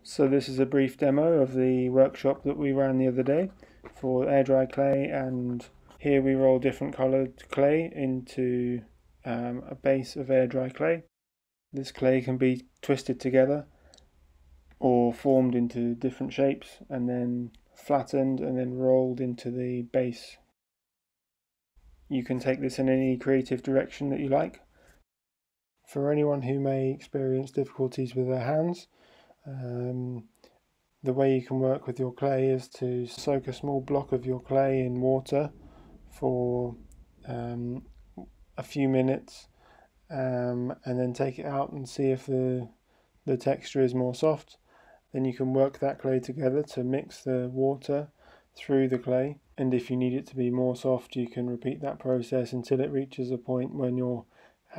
So this is a brief demo of the workshop that we ran the other day for air dry clay, and here we roll different coloured clay into a base of air dry clay. This clay can be twisted together or formed into different shapes and then flattened and then rolled into the base. You can take this in any creative direction that you like. For anyone who may experience difficulties with their hands, the way you can work with your clay is to soak a small block of your clay in water for a few minutes, and then take it out and see if the texture is more soft. Then you can work that clay together to mix the water through the clay, and if you need it to be more soft, you can repeat that process until it reaches a point when you're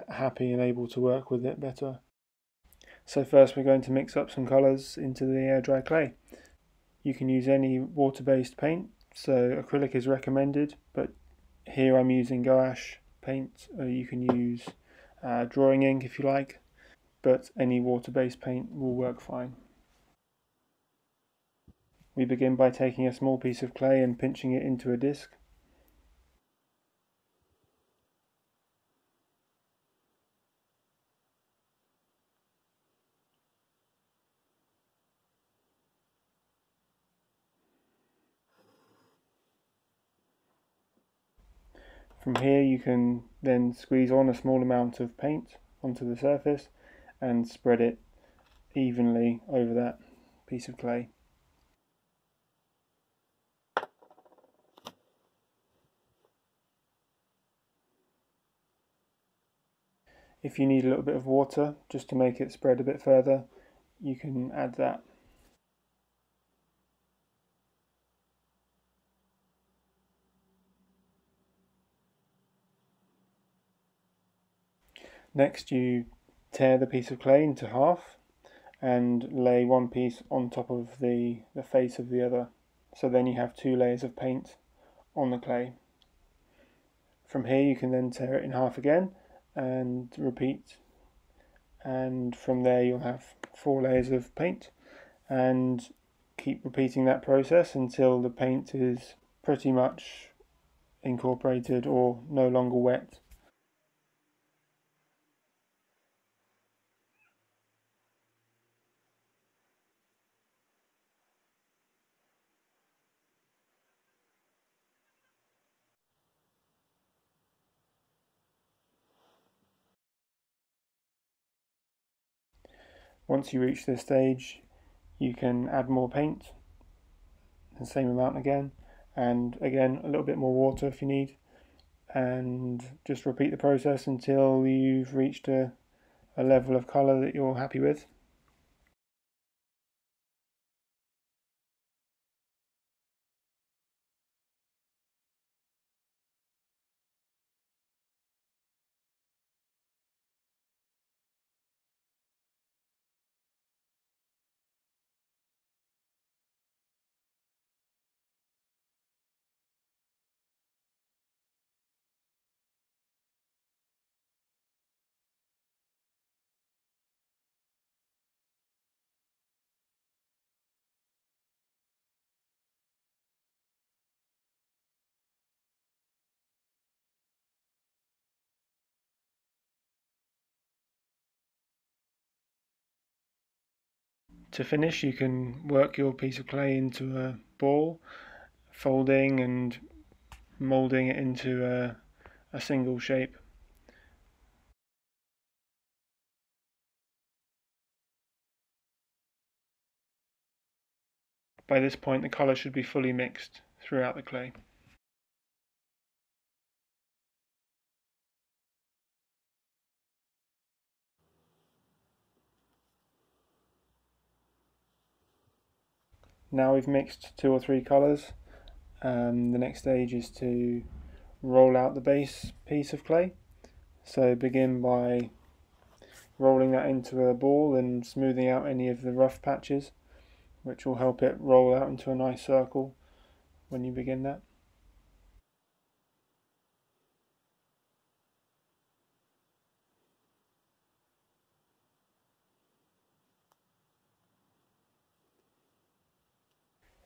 happy and able to work with it better. So first we're going to mix up some colours into the air dry clay. You can use any water-based paint, so acrylic is recommended, but here I'm using gouache paint. You can use drawing ink if you like, but any water-based paint will work fine. We begin by taking a small piece of clay and pinching it into a disc. From here you can then squeeze on a small amount of paint onto the surface and spread it evenly over that piece of clay. If you need a little bit of water just to make it spread a bit further, you can add that. Next you tear the piece of clay into half and lay one piece on top of the face of the other. So then you have two layers of paint on the clay. From here you can then tear it in half again and repeat, and from there you'll have 4 layers of paint, and keep repeating that process until the paint is pretty much incorporated or no longer wet. Once you reach this stage, you can add more paint, the same amount again, and again a little bit more water if you need, and just repeat the process until you've reached a level of colour that you're happy with. To finish, you can work your piece of clay into a ball, folding and moulding it into a single shape. By this point the colour should be fully mixed throughout the clay. Now we've mixed 2 or 3 colours, the next stage is to roll out the base piece of clay. So begin by rolling that into a ball and smoothing out any of the rough patches, which will help it roll out into a nice circle when you begin that.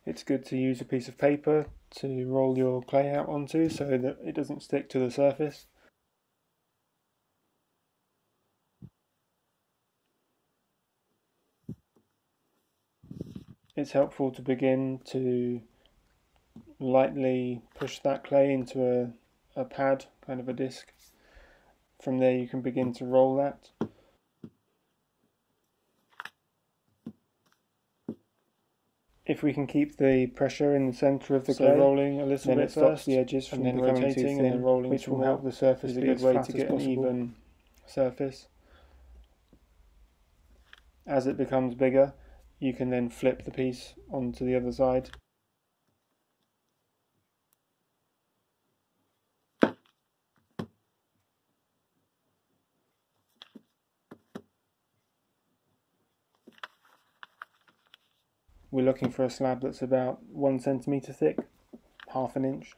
it's good to use a piece of paper to roll your clay out onto so that it doesn't stick to the surface. It's helpful to begin to lightly push that clay into a pad, kind of a disc. From there you can begin to roll that. If we can keep the pressure in the centre of the clay, rolling a little bit, it stops the edges from becoming too thin, and then rolling, which will help the surface be a good way to get an even surface. As it becomes bigger, you can then flip the piece onto the other side. We're looking for a slab that's about 1 centimetre thick, half an inch.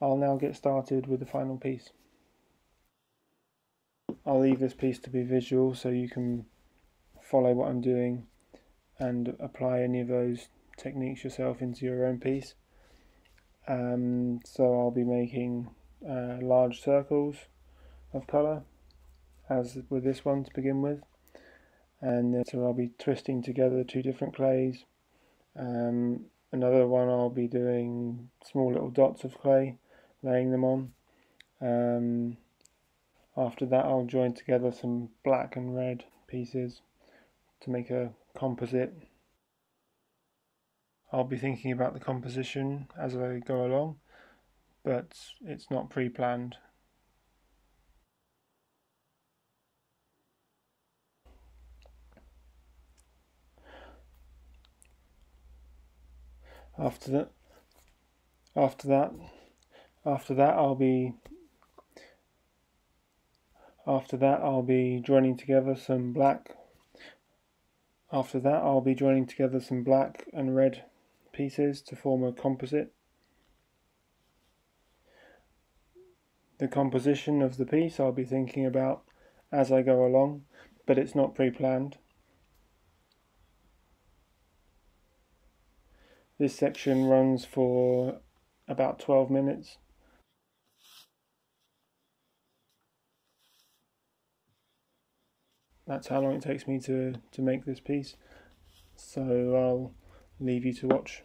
I'll now get started with the final piece. I'll leave this piece to be visual so you can follow what I'm doing and apply any of those techniques yourself into your own piece. So I'll be making large circles of colour, as with this one to begin with, and so I'll be twisting together two different clays. Another one I'll be doing small little dots of clay, laying them on. After that I'll join together some black and red pieces to make a composite. I'll be thinking about the composition as I go along, but it's not pre-planned. After that I'll be joining together some black. After that I'll be joining together some black and red pieces to form a composite. The composition of the piece I'll be thinking about as I go along, but it's not pre-planned. This section runs for about 12 minutes. That's how long it takes me to make this piece. So I'll leave you to watch.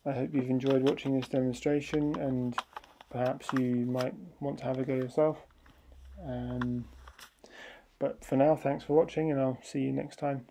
I hope you've enjoyed watching this demonstration, and perhaps you might want to have a go yourself. But for now, thanks for watching, and I'll see you next time.